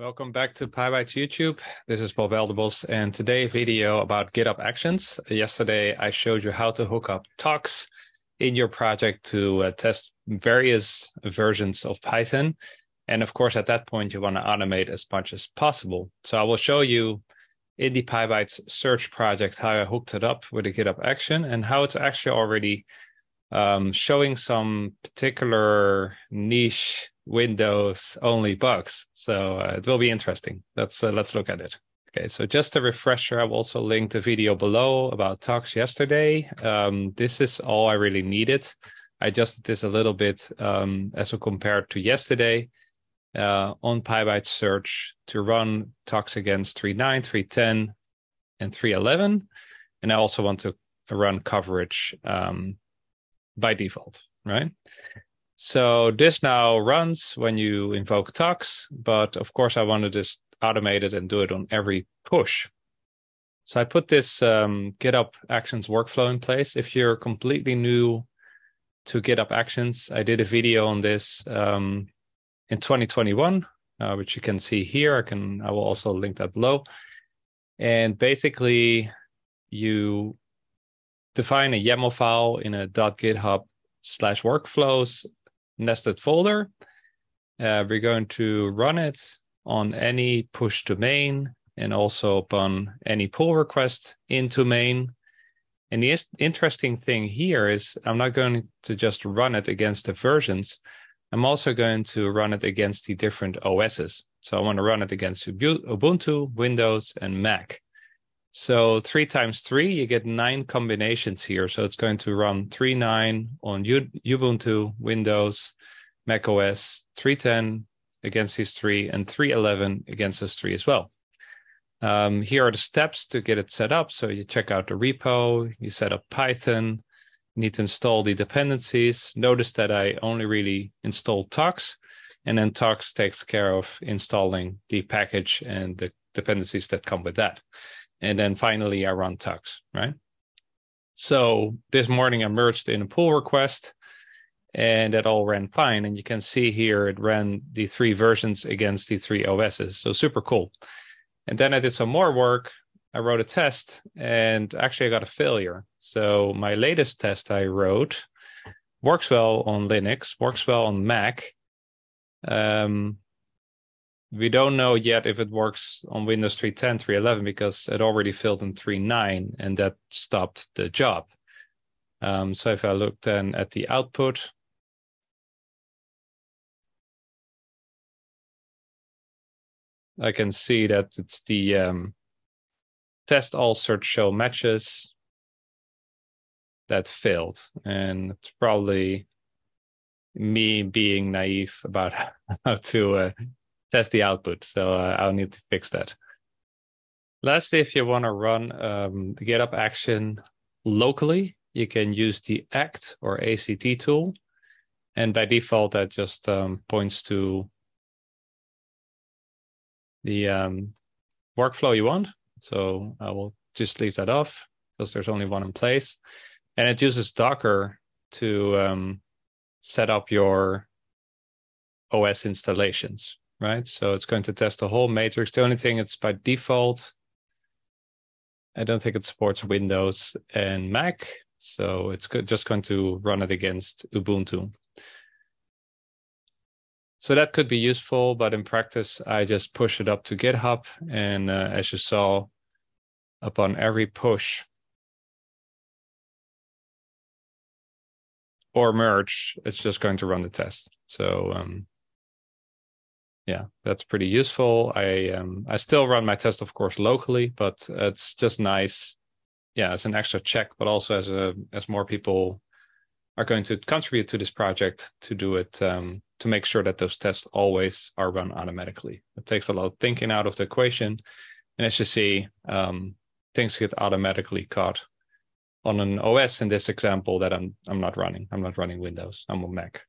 Welcome back to Pybites YouTube. This is Bob Eldebos, and today video about GitHub Actions. Yesterday I showed you how to hook up talks in your project to test various versions of Python. And of course, at that point, you want to automate as much as possible. So I will show you in the Pybites-search project how I hooked it up with a GitHub Action and how it's actually already showing some particular niche Windows only bugs. So it will be interesting. Let's look at it. Okay, so just a refresher, I will also link the video below about talks yesterday. This is all I really needed. I adjusted this a little bit as compared to yesterday on Pybites-search to run talks against 3.9, 3.10, and 3.11. And I also want to run coverage by default, right? So this now runs when you invoke talks, but of course I want to just automate it and do it on every push. So I put this GitHub Actions workflow in place. If you're completely new to GitHub Actions, I did a video on this in 2021, which you can see here. I will also link that below. And basically you define a YAML file in a .github/workflows nested folder. We're going to run it on any push to main and also upon any pull request into main. And the interesting thing here is I'm not going to just run it against the versions. I'm also going to run it against the different OSs. So I want to run it against Ubuntu, Windows, and Mac. So 3 times 3, you get 9 combinations here. So it's going to run 3.9 on Ubuntu, Windows, macOS, 3.10 against these 3, and 3.11 against those 3 as well. Here are the steps to get it set up. So you check out the repo, you set up Python, you need to install the dependencies. Notice that I only really installed talks, and then talks takes care of installing the package and the dependencies that come with that. And then finally, I run talks, right? So this morning I merged in a pull request and it all ran fine. And you can see here, it ran the 3 versions against the 3 OSs. So super cool. And then I did some more work. I wrote a test and actually I got a failure. So my latest test I wrote works well on Linux, works well on Mac. We don't know yet if it works on Windows 3.10, 3.11 because it already failed in 3.9 and that stopped the job. So if I look then at the output, I can see that it's the test all search show matches that failed. And it's probably me being naive about how to test the output. So I'll need to fix that. Lastly, if you want to run the GitHub Action locally, you can use the ACT or ACT tool. And by default, that just points to the workflow you want. So I will just leave that off because there's only one in place. And it uses Docker to set up your OS installations. Right, so it's going to test the whole matrix. The only thing it's by default, I don't think it supports Windows and Mac, so it's just going to run it against Ubuntu. So that could be useful, but in practice, I just push it up to GitHub, and as you saw, upon every push or merge, it's just going to run the test. So yeah, that's pretty useful. I still run my test, of course, locally, but it's just nice. Yeah, as an extra check, but also as more people are going to contribute to this project to do it, to make sure that those tests always are run automatically. It takes a lot of thinking out of the equation. And as you see, things get automatically caught on an OS in this example that I'm not running. I'm not running Windows. I'm on Mac.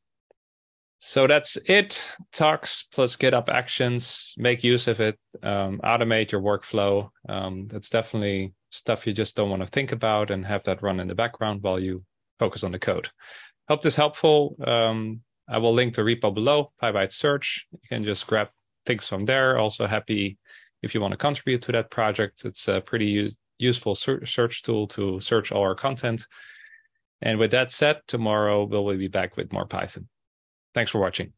So that's it. Talks plus GitHub Actions. Make use of it. Automate your workflow. That's definitely stuff you just don't want to think about and have that run in the background while you focus on the code. Hope this is helpful. I will link the repo below, Pybites-search. You can just grab things from there. Also happy if you want to contribute to that project. It's a pretty useful search tool to search all our content. And with that said, tomorrow we'll be back with more Python. Thanks for watching.